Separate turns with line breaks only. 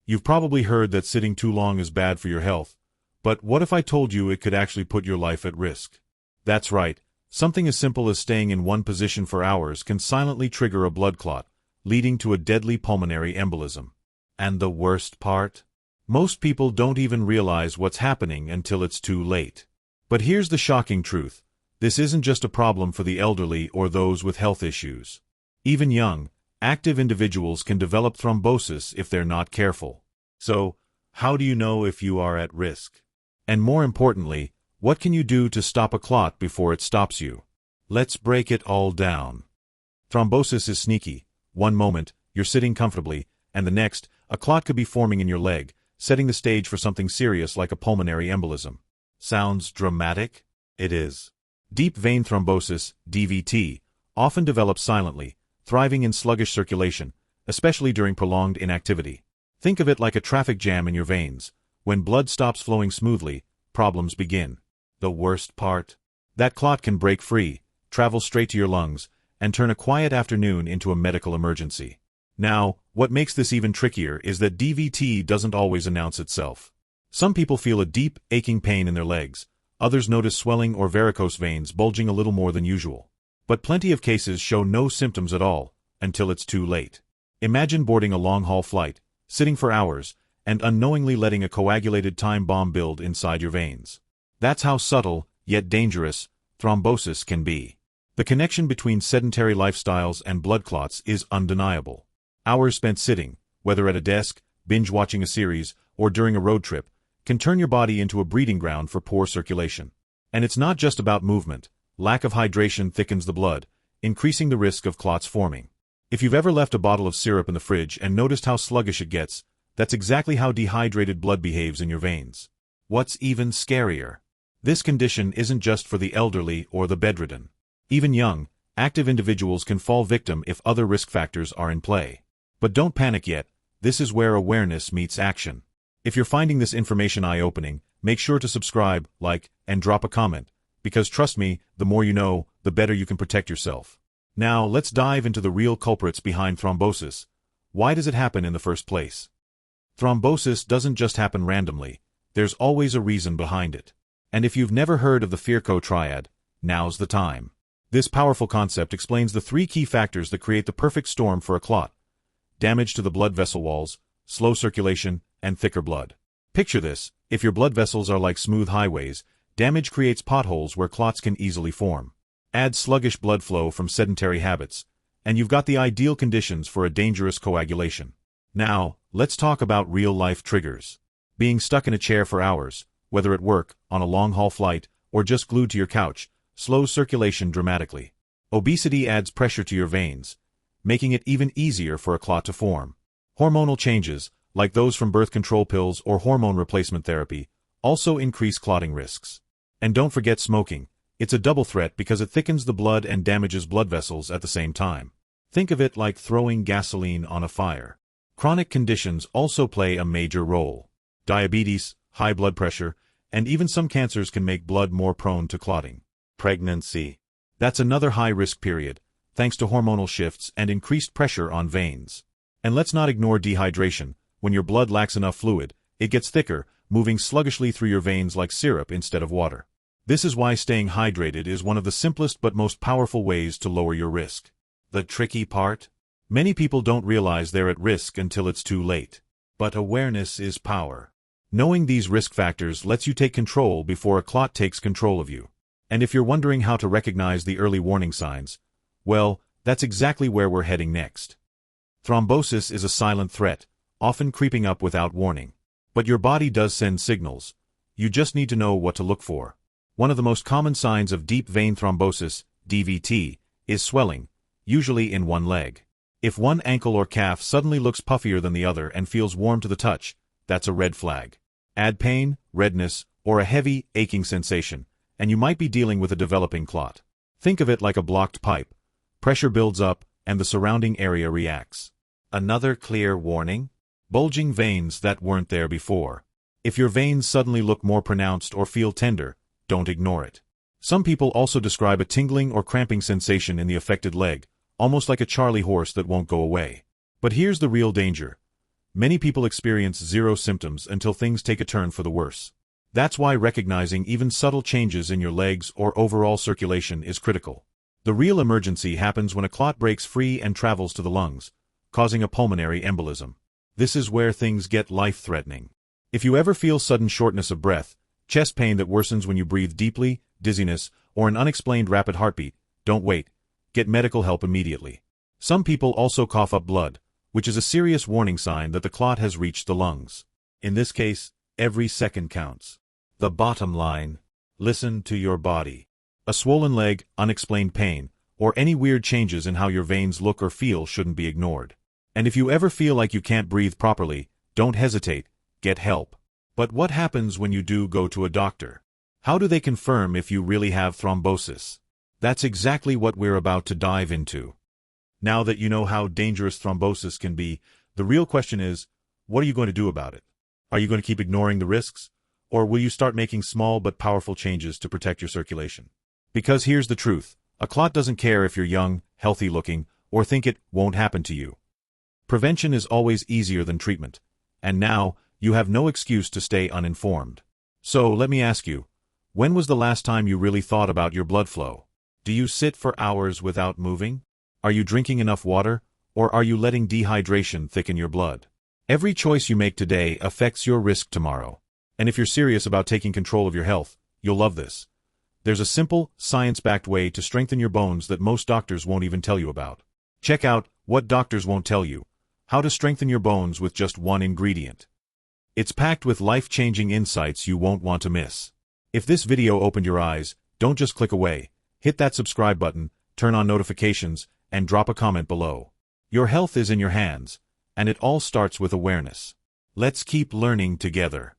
You've probably heard that sitting too long is bad for your health, but what if I told you it could actually put your life at risk? That's right, something as simple as staying in one position for hours can silently trigger a blood clot, leading to a deadly pulmonary embolism. And the worst part? Most people don't even realize what's happening until it's too late. But here's the shocking truth. This isn't just a problem for the elderly or those with health issues. Even young, active individuals can develop thrombosis if they're not careful. So, how do you know if you are at risk? And more importantly, what can you do to stop a clot before it stops you? Let's break it all down. Thrombosis is sneaky. One moment, you're sitting comfortably, and the next, a clot could be forming in your leg, setting the stage for something serious like a pulmonary embolism. Sounds dramatic? It is. Deep vein thrombosis, DVT, often develops silently, thriving in sluggish circulation, especially during prolonged inactivity. Think of it like a traffic jam in your veins. When blood stops flowing smoothly, problems begin. The worst part? That clot can break free, travel straight to your lungs, and turn a quiet afternoon into a medical emergency. Now, what makes this even trickier is that DVT doesn't always announce itself. Some people feel a deep, aching pain in their legs. Others notice swelling or varicose veins bulging a little more than usual. But plenty of cases show no symptoms at all, until it's too late. Imagine boarding a long-haul flight, sitting for hours, and unknowingly letting a coagulated time bomb build inside your veins. That's how subtle, yet dangerous, thrombosis can be. The connection between sedentary lifestyles and blood clots is undeniable. Hours spent sitting, whether at a desk, binge-watching a series, or during a road trip, can turn your body into a breeding ground for poor circulation. And it's not just about movement. Lack of hydration thickens the blood, increasing the risk of clots forming. If you've ever left a bottle of syrup in the fridge and noticed how sluggish it gets, that's exactly how dehydrated blood behaves in your veins. What's even scarier? This condition isn't just for the elderly or the bedridden. Even young, active individuals can fall victim if other risk factors are in play. But don't panic yet. This is where awareness meets action. If you're finding this information eye-opening, make sure to subscribe, like, and drop a comment, because trust me, the more you know, the better you can protect yourself. Now, let's dive into the real culprits behind thrombosis. Why does it happen in the first place? Thrombosis doesn't just happen randomly. There's always a reason behind it. And if you've never heard of the Firko triad, now's the time. This powerful concept explains the three key factors that create the perfect storm for a clot: damage to the blood vessel walls, slow circulation, and thicker blood. Picture this: if your blood vessels are like smooth highways, damage creates potholes where clots can easily form. Add sluggish blood flow from sedentary habits, and you've got the ideal conditions for a dangerous coagulation. Now, let's talk about real-life triggers. Being stuck in a chair for hours, whether at work, on a long-haul flight, or just glued to your couch, slows circulation dramatically. Obesity adds pressure to your veins, making it even easier for a clot to form. Hormonal changes, like those from birth control pills or hormone replacement therapy, also increase clotting risks. And don't forget smoking. It's a double threat because it thickens the blood and damages blood vessels at the same time. Think of it like throwing gasoline on a fire. Chronic conditions also play a major role. Diabetes, high blood pressure, and even some cancers can make blood more prone to clotting. Pregnancy. That's another high-risk period, thanks to hormonal shifts and increased pressure on veins. And let's not ignore dehydration. When your blood lacks enough fluid, it gets thicker, moving sluggishly through your veins like syrup instead of water. This is why staying hydrated is one of the simplest but most powerful ways to lower your risk. The tricky part? Many people don't realize they're at risk until it's too late. But awareness is power. Knowing these risk factors lets you take control before a clot takes control of you. And if you're wondering how to recognize the early warning signs, well, that's exactly where we're heading next. Thrombosis is a silent threat, often creeping up without warning. But your body does send signals. You just need to know what to look for. One of the most common signs of deep vein thrombosis, DVT, is swelling, usually in one leg. If one ankle or calf suddenly looks puffier than the other and feels warm to the touch, that's a red flag. Add pain, redness, or a heavy, aching sensation, and you might be dealing with a developing clot. Think of it like a blocked pipe. Pressure builds up, and the surrounding area reacts. Another clear warning? Bulging veins that weren't there before. If your veins suddenly look more pronounced or feel tender, don't ignore it. Some people also describe a tingling or cramping sensation in the affected leg, almost like a Charlie horse that won't go away. But here's the real danger. Many people experience zero symptoms until things take a turn for the worse. That's why recognizing even subtle changes in your legs or overall circulation is critical. The real emergency happens when a clot breaks free and travels to the lungs, causing a pulmonary embolism. This is where things get life-threatening. If you ever feel sudden shortness of breath, chest pain that worsens when you breathe deeply, dizziness, or an unexplained rapid heartbeat, don't wait. Get medical help immediately. Some people also cough up blood, which is a serious warning sign that the clot has reached the lungs. In this case, every second counts. The bottom line: listen to your body. A swollen leg, unexplained pain, or any weird changes in how your veins look or feel shouldn't be ignored. And if you ever feel like you can't breathe properly, don't hesitate, get help. But what happens when you do go to a doctor? How do they confirm if you really have thrombosis? That's exactly what we're about to dive into. Now that you know how dangerous thrombosis can be, the real question is, what are you going to do about it? Are you going to keep ignoring the risks? Or will you start making small but powerful changes to protect your circulation? Because here's the truth: a clot doesn't care if you're young, healthy-looking, or think it won't happen to you. Prevention is always easier than treatment, and now, you have no excuse to stay uninformed. So, let me ask you, when was the last time you really thought about your blood flow? Do you sit for hours without moving? Are you drinking enough water, or are you letting dehydration thicken your blood? Every choice you make today affects your risk tomorrow. And if you're serious about taking control of your health, you'll love this. There's a simple, science-backed way to strengthen your bones that most doctors won't even tell you about. Check out What Doctors Won't Tell You: How to Strengthen Your Bones with Just One Ingredient. It's packed with life-changing insights you won't want to miss. If this video opened your eyes, don't just click away. Hit that subscribe button, turn on notifications, and drop a comment below. Your health is in your hands, and it all starts with awareness. Let's keep learning together.